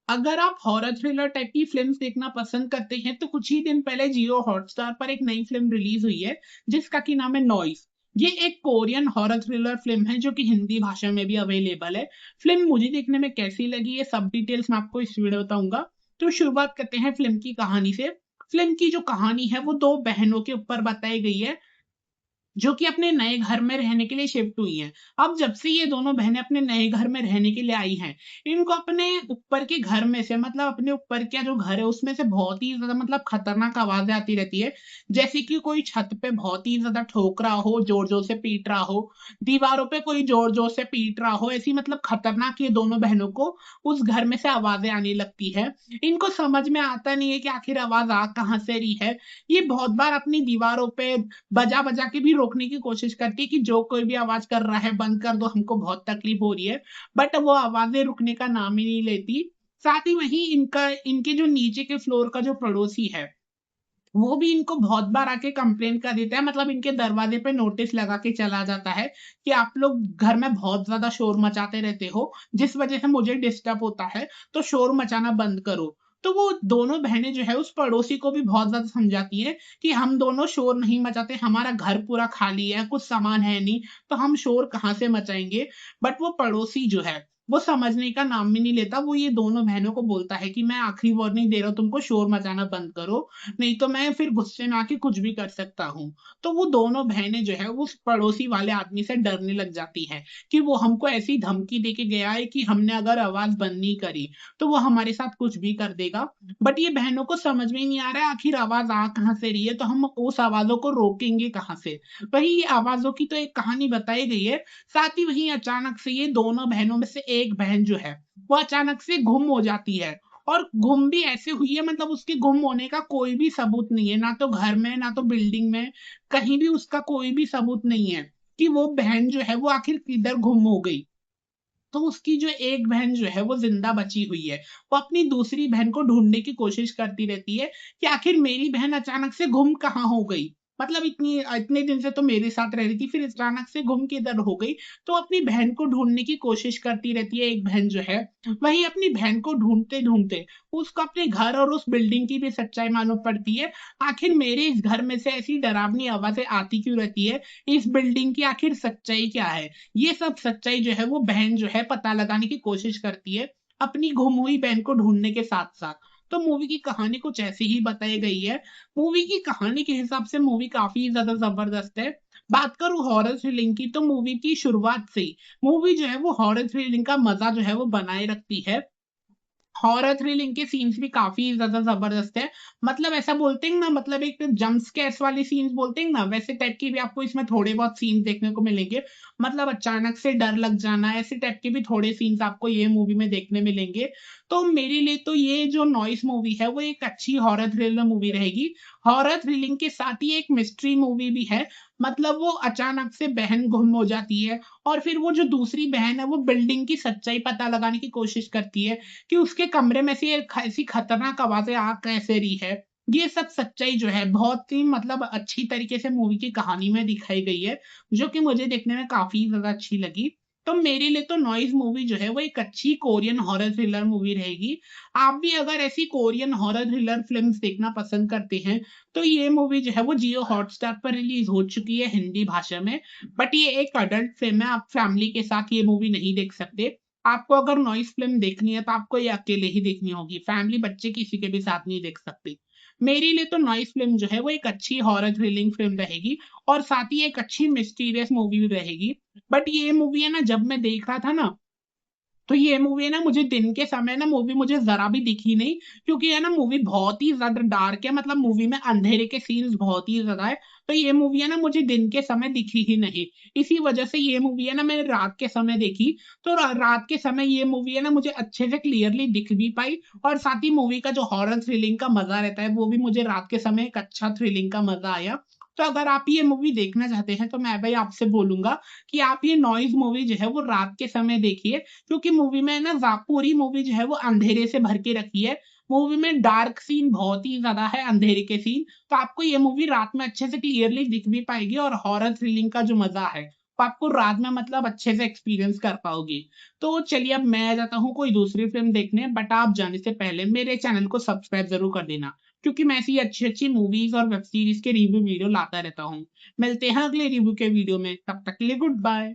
अगर आप horror thriller type की फ़िल्म्स देखना पसंद करते हैं, तो कुछ ही दिन पहले जियो हॉटस्टार पर एक नई फ़िल्म रिलीज़ हुई है, जिसका कि नाम है नॉइज़। ये एक कोरियन हॉरर थ्रिलर फ़िल्म है, जो कि हिंदी भाषा में भी अवेलेबल है। फ़िल्म मुझे देखने में कैसी लगी, ये सब डिटेल्स मैं आपको इस वीडियो में बताऊँगा। तो शुरुआत करते हैं फ़िल्म की कहानी से। फ़िल्म की जो कहानी है, वो 2 बहनों के ऊपर बताई गई है, जो कि अपने नए घर में रहने के लिए शिफ्ट हुई हैं। अब जब से ये दोनों बहनें अपने नए घर में रहने के लिए आई हैं, इनको अपने ऊपर के घर में से मतलब अपने ऊपर का जो घर है उसमें से बहुत ही ज़्यादा मतलब खतरनाक आवाज़ें आती रहती है। जैसे कि कोई छत पे बहुत ही ज़्यादा ठोक रहा हो, ज़ोर-ज़ोर से पीट रहा हो, दीवारों पे कोई ज़ोर-ज़ोर से पीट रहा हो, ऐसी मतलब खतरनाक ये दोनों बहनों को उस घर में से आवाज़ें आने लगती है। इनको समझ में आता नहीं है कि आखिर आवाज़ आ कहाँ से रही है। ये बहुत बार अपनी दीवारों पे बजा-बजा के भी रोकने की कोशिश करती है कि जो कोई भी आवाज़ कर रहा है बंद कर दो, हमको बहुत तकलीफ हो रही है। बट वो आवाज़ें रुकने का नाम ही नहीं लेती। साथ ही वहीं इनके जो नीचे के फ्लोर का जो पड़ोसी है, वो भी इनको बहुत बार आके कंप्लेन कर देता है, मतलब इनके दरवाज़े पे नोटिस लगा के चला जाता है कि आप लोग घर में बहुत ज़्यादा शोर मचाते रहते हो, जिस वज़ह से मुझे डिस्टर्ब होता है, तो शोर मचाना बंद करो। तो वो दोनों बहनें जो है उस पड़ोसी को भी बहुत ज़्यादा समझाती हैं कि हम दोनों शोर नहीं मचाते, हमारा घर पूरा खाली है, कुछ सामान है नहीं, तो हम शोर कहाँ से मचाएँगे? बट वो पड़ोसी जो है, वो समझने का नाम भी नहीं लेता, वो ये दोनों बहनों को बोलता है कि मैं आखिरी वार्निंग दे रहा हूँ तुमको, शोर मचाना बंद करो, नहीं तो मैं फिर गुस्से में आके कुछ भी कर सकता हूँ। तो वो दोनों बहनें जो है उस पड़ोसी वाले आदमी से डरने लग जाती हैं कि वो हमको ऐसी धमकी दे के गया है कि हमने अगर आवाज़ बंद नहीं करी, तो वो हमारे साथ कुछ भी कर देगा। बट ये बहनों को समझ में ही नहीं आ रहा है आखिर आवाज़ आ कहाँ से रही है, तो हम उस आवाज़ों को रोकेंगे कहाँ से? वही ये आवाज़ों की तो एक कहानी बताई गई है, साथ ही वहीं अचानक से ये दोनों बहनों में से एक बहन जो है, वो अचानक से गुम हो जाती है। और गुम भी ऐसे हुई है, मतलब उसके गुम होने का कोई भी सबूत नहीं है, ना तो घर में, ना तो बिल्डिंग में, कहीं भी उसका कोई भी सबूत नहीं है कि वो बहन जो है वो आखिर किधर गुम हो गई। तो उसकी जो एक बहन जो है वो ज़िंदा बची हुई है। वो अपनी दूसरी बहन को ढूँढने की कोशिश करती रहती है कि आखिर मेरी बहन अचानक से गुम कहाँ हो गई? मतलब इतने दिन से तो मेरे साथ रह रही थी, फिर अचानक से गुम किधर हो गई? तो अपनी बहन को ढूँढने की कोशिश करती रहती है एक बहन जो है। वहीं अपनी बहन को ढूँढते-ढूँढते उसको अपने घर और उस बिल्डिंग की भी सच्चाई मालूम पड़ती है। आखिर मेरे इस घर में से ऐसी डरावनी आवाज़ें आती क्यों रहती है? इस बिल्डिंग की आखिर सच्चाई क्या है? ये सब सच्चाई जो है वो बहन जो है पता लगाने की कोशिश करती है, अपनी गुम हुई बहन को ढूँढने के साथ-साथ। तो मूवी की कहानी कुछ ऐसी ही बताई गई है। मूवी की कहानी के हिसाब से मूवी काफ़ी ज़्यादा ज़बरदस्त है। बात करूँ हॉरर थ्रिलिंग की, तो मूवी की शुरुआत से ही मूवी जो है वो हॉरर थ्रिलिंग का मज़ा जो है वो बनाए रखती है। हॉरर थ्रिलिंग के सीन्स भी काफ़ी ज़्यादा ज़बरदस्त है। मतलब ऐसा बोलते हैं ना, मतलब एक जंप स्केर्स वाले सीन्स बोलते हैं ना, वैसे टाइप के भी आपको इसमें थोड़े बहुत सीन्स देखने को मिलेंगे। मतलब अचानक से डर लग जाना, ऐसे टाइप के भी थोड़े सीन्स आपको ये मूवी में देखने मिलेंगे। तो मेरे लिए तो ये जो नॉइज़ मूवी है, वो एक अच्छी हॉरर थ्रिलर मूवी रहेगी। हॉरर थ्रिलिंग के साथ ही एक मिस्ट्री मूवी भी है। मतलब वो अचानक से बहन गुम हो जाती है और फिर वो जो दूसरी बहन है, वो बिल्डिंग की सच्चाई पता लगाने की कोशिश करती है कि उसके कमरे में से ये ऐसी खतरनाक आवाज़ें आ कैसे रही है। ये सब सच्चाई जो है बहुत ही मतलब अच्छी तरीके से मूवी की कहानी में दिखाई गई है, जो कि मुझे देखने में काफ़ी ज़्यादा अच्छी लगी। तो मेरे लिए तो नॉइज़ मूवी जो है वो एक अच्छी कोरियन हॉरर थ्रिलर मूवी रहेगी। आप भी अगर ऐसी कोरियन हॉरर थ्रिलर फ़िल्म्स देखना पसंद करते हैं, तो ये मूवी जो है वो जियो हॉटस्टार पर रिलीज़ हो चुकी है हिंदी भाषा में। बट ये एक अडल्ट फ़िल्म है, आप फैमिली के साथ ये मूवी नहीं देख सकते। आपको अगर नॉइज़ फ़िल्म देखनी है, तो आपको ये अकेले ही देखनी होगी। फैमिली बच्चे किसी के भी साथ नहीं देख सकते। मेरे लिए तो नॉइज़ फ़िल्म जो है वो एक अच्छी हॉरर थ्रिलिंग फ़िल्म रहेगी और साथ ही एक अच्छी मिस्टीरियस मूवी भी रहेगी। बट ये मूवी है ना, जब मैं देख रहा था ना, तो ये मूवी है ना, मुझे दिन के समय ना मूवी मुझे ज़रा भी दिखी नहीं, क्योंकि है ना मूवी बहुत ही ज़्यादा डार्क है, मतलब मूवी में अंधेरे के सीन्स बहुत ही ज़्यादा है। तो ये मूवी है ना मुझे दिन के समय दिखी ही नहीं। इसी वज़ह से ये मूवी है ना मैंने रात के समय देखी, तो रात के समय ये मूवी है ना मुझे अच्छे से क्लियरली दिख भी पाई और साथ ही मूवी का जो हॉरर थ्रिलिंग का मज़ा रहता है, वो भी मुझे रात के समय एक अच्छा थ्रिलिंग का मज़ा आया। तो अगर आप ये मूवी देखना चाहते हैं, तो मैं भाई आपसे बोलूँगा कि आप ये नॉइज़ मूवी जो है वो रात के समय देखिए, क्योंकि मूवी में ना पूरी मूवी जो है वो अंधेरे से भर के रखी है। मूवी में डार्क सीन बहुत ही ज़्यादा है, अंधेरे के सीन, तो आपको ये मूवी रात में अच्छे से क्लियरली दिख भी पाएगी और हॉरर थ्रिलिंग का जो मज़ा है, तो आपको रात में मतलब अच्छे से एक्सपीरियंस कर पाओगे। तो चलिए अब मैं जाता हूँ कोई दूसरी फिल्म देखने, बट आप जाने से पहले मेरे चैनल को सब्सक्राइब जरूर कर देना, क्योंकि मैं ऐसी अच्छी अच्छी मूवीज और वेब सीरीज के रिव्यू वीडियो लाता रहता हूँ। मिलते हैं अगले रिव्यू के वीडियो में, तब तक के लिए गुड बाय।